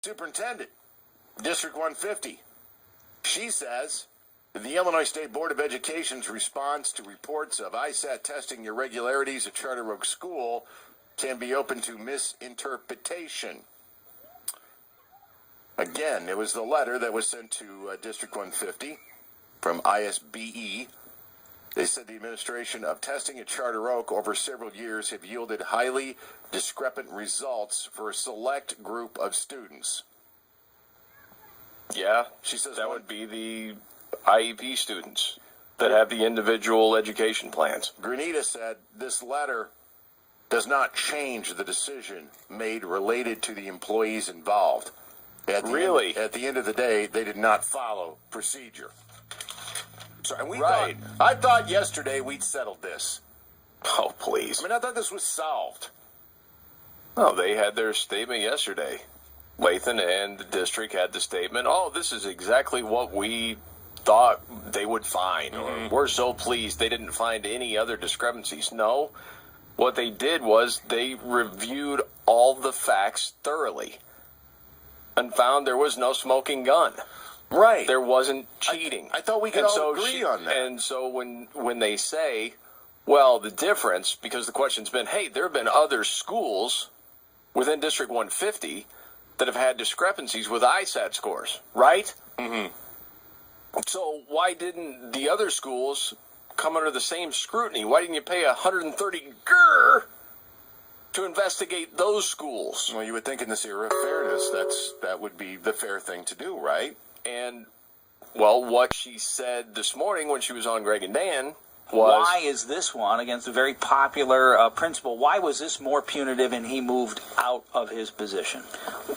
superintendent, District 150. She says the Illinois State Board of Education's response to reports of ISAT testing irregularities at Charter Oak School can be open to misinterpretation. Again, it was the letter that was sent to District 150 from ISBE. They said the administration of testing at Charter Oak over several years have yielded highly discrepant results for a select group of students. Yeah, She says that would be the IEP students that have the individual education plans. Grenita said this letter does not change the decision made related to the employees involved. At the end of the day, they did not follow procedure. So, and I thought yesterday we'd settled this. Oh, please. I thought this was solved. Oh, they had their statement yesterday. Lathan and the district had the statement, oh, this is exactly what we thought they would find. Or we're so pleased they didn't find any other discrepancies. No, what they did was they reviewed all the facts thoroughly and found there was no smoking gun. Right. There wasn't cheating. I thought we could all agree on that. And so when they say, well, the difference, because the question's been, hey, there have been other schools within District 150 that have had discrepancies with ISAT scores, right? Mm-hmm. So why didn't the other schools come under the same scrutiny? Why didn't you pay $130 to investigate those schools? Well, you would think in this era of fairness, that would be the fair thing to do, right? And, well, what she said this morning when she was on Greg and Dan was... Why is this one against a very popular principal? Why was this more punitive and he moved out of his position?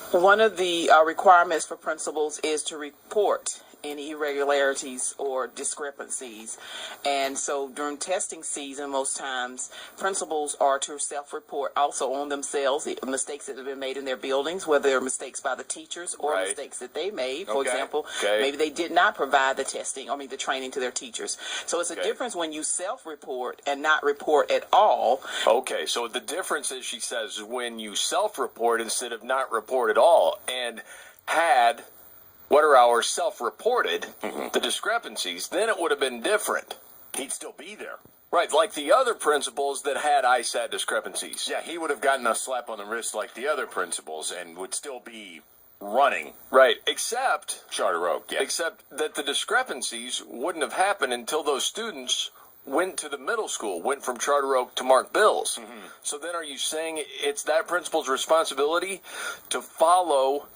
One of the requirements for principals is to report any irregularities or discrepancies. And so during testing season, most times principals are to self-report also on themselves, the mistakes that have been made in their buildings, whether they're mistakes by the teachers or mistakes that they made. For example, maybe they did not provide the the training to their teachers. So it's a difference when you self-report and not report at all. Okay, so the difference is, she says, when you self-report instead of not report at all. And had Wetterauer self-reported the discrepancies, then it would have been different. He'd still be there. Right, like the other principals that had ISAT discrepancies. Yeah, he would have gotten a slap on the wrist like the other principals and would still be running. Right, except Charter Oak, yeah. Except that the discrepancies wouldn't have happened until those students went to the middle school, went from Charter Oak to Mark Bills. So then are you saying it's that principal's responsibility to follow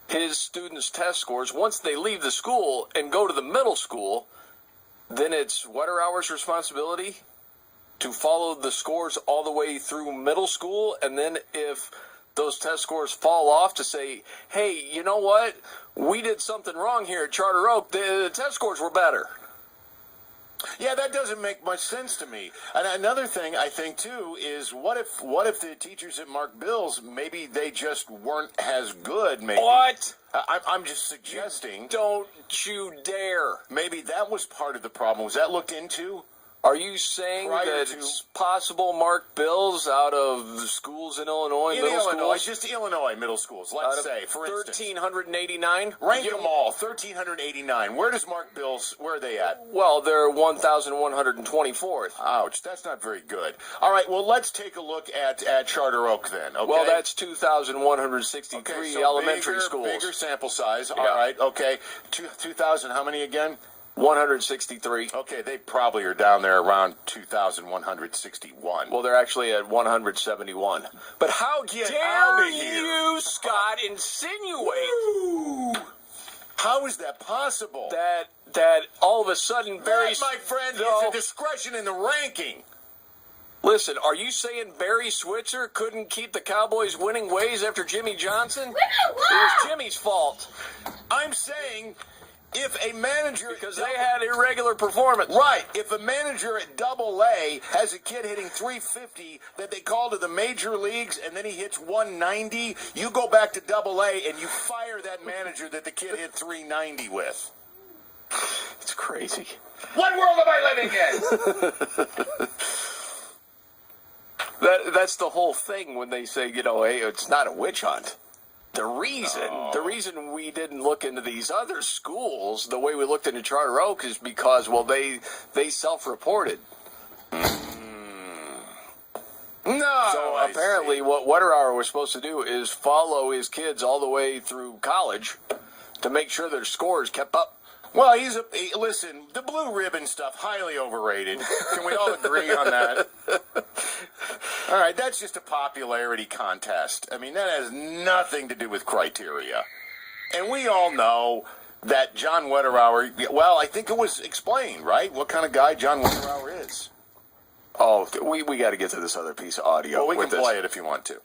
his students' test scores once they leave the school and go to the middle school? Then it's Wetterauer's responsibility to follow the scores all the way through middle school, and then if those test scores fall off, to say, hey, you know what? We did something wrong here at Charter Oak. The test scores were better. Yeah, that doesn't make much sense to me. And another thing I think too is what if the teachers at Mark Bills, maybe they just weren't as good? Maybe. What? I'm just suggesting. Don't you dare. Maybe that was part of the problem. Was that looked into? Are you saying that it's possible Mark Bills out of the schools in Illinois, middle schools? Just Illinois middle schools, let's say, for instance. 1,389? Rank them all, 1,389. Where does Mark Bills, where are they at? Well, they're 1,124th. Ouch, that's not very good. All right, well, let's take a look at Charter Oak then, okay? Well, that's 2,163 elementary schools. Bigger sample size, all right, okay. 2,000, how many again? 163. Okay, they probably are down there around 2,161. Well, they're actually at 171. But how dare you, Scott, insinuate? How is that possible? That all of a sudden Barry... That, my friend, is a discretion in the ranking. Listen, are you saying Barry Switzer couldn't keep the Cowboys' winning ways after Jimmy Johnson? It was Jimmy's fault. I'm saying... if a manager... because they had irregular performance. Right. If a manager at AA has a kid hitting 350 that they call to the major leagues and then he hits 190, you go back to AA and you fire that manager that the kid hit 390 with. It's crazy. What world am I living in? That's the whole thing when they say, hey, it's not a witch hunt. The reason we didn't look into these other schools the way we looked into Charter Oak is because, well, they self-reported. No. So apparently, what Wetterauer was supposed to do is follow his kids all the way through college to make sure their scores kept up. Well, listen, the blue ribbon stuff, highly overrated. Can we all agree on that? All right, that's just a popularity contest. I mean, that has nothing to do with criteria. And we all know that John Wetterauer, well, I think it was explained, right, what kind of guy John Wetterauer is. Oh, we got to get to this other piece of audio. Well, we can play it if you want to.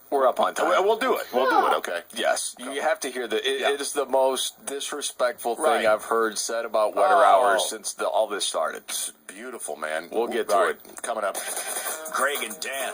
We're up on time. We'll do it. We'll do it, okay? Yes. You have to hear that. It is the most disrespectful thing I've heard said about Wetterauer since all this started. It's beautiful, man. We'll get to it. Coming up. Greg and Dan.